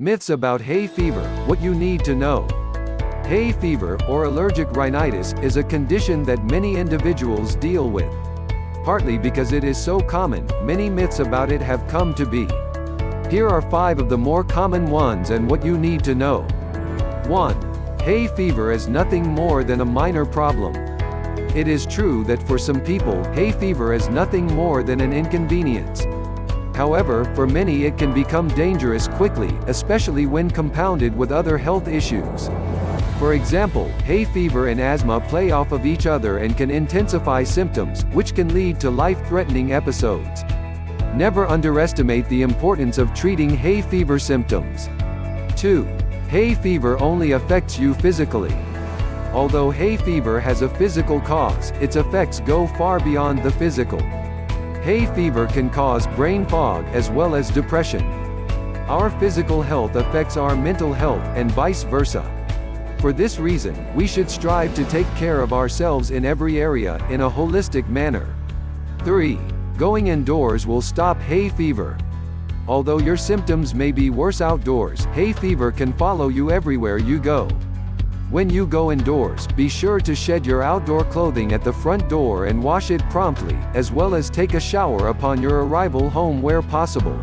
Myths about hay fever, what you need to know. Hay fever, or allergic rhinitis, is a condition that many individuals deal with. Partly because it is so common, many myths about it have come to be. Here are 5 of the more common ones and what you need to know. 1. Hay fever is nothing more than a minor problem. It is true that for some people, hay fever is nothing more than an inconvenience. However, for many it can become dangerous quickly, especially when compounded with other health issues. For example, hay fever and asthma play off of each other and can intensify symptoms, which can lead to life-threatening episodes. Never underestimate the importance of treating hay fever symptoms. 2. Hay fever only affects you physically. Although hay fever has a physical cause, its effects go far beyond the physical. Hay fever can cause brain fog as well as depression. Our physical health affects our mental health, and vice versa. For this reason, we should strive to take care of ourselves in every area, in a holistic manner. 3. Going indoors will stop hay fever. Although your symptoms may be worse outdoors, hay fever can follow you everywhere you go. When you go indoors, be sure to shed your outdoor clothing at the front door and wash it promptly, as well as take a shower upon your arrival home where possible.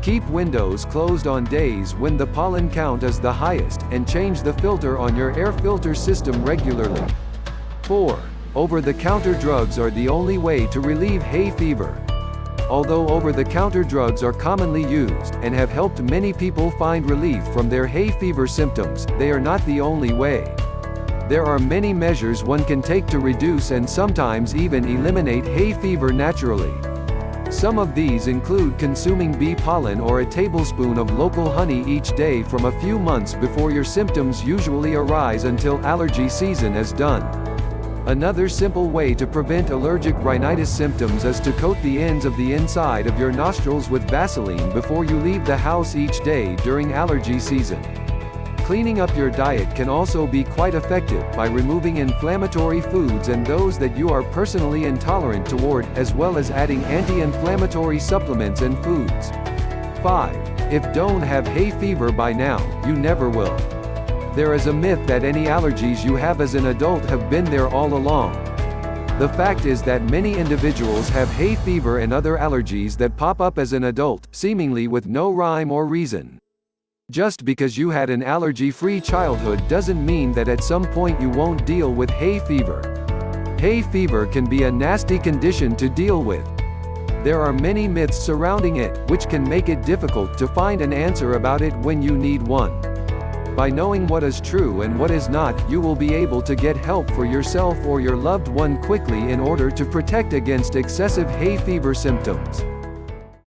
Keep windows closed on days when the pollen count is the highest, and change the filter on your air filter system regularly. 4. Over-the-counter drugs are the only way to relieve hay fever. Although over-the-counter drugs are commonly used, and have helped many people find relief from their hay fever symptoms, they are not the only way. There are many measures one can take to reduce and sometimes even eliminate hay fever naturally. Some of these include consuming bee pollen or a tablespoon of local honey each day from a few months before your symptoms usually arise until allergy season is done. Another simple way to prevent allergic rhinitis symptoms is to coat the ends of the inside of your nostrils with Vaseline before you leave the house each day during allergy season. Cleaning up your diet can also be quite effective by removing inflammatory foods and those that you are personally intolerant toward, as well as adding anti-inflammatory supplements and foods. 5. If don't have hay fever by now, you never will. There is a myth that any allergies you have as an adult have been there all along. The fact is that many individuals have hay fever and other allergies that pop up as an adult, seemingly with no rhyme or reason. Just because you had an allergy-free childhood doesn't mean that at some point you won't deal with hay fever. Hay fever can be a nasty condition to deal with. There are many myths surrounding it, which can make it difficult to find an answer about it when you need one. By knowing what is true and what is not, you will be able to get help for yourself or your loved one quickly in order to protect against excessive hay fever symptoms.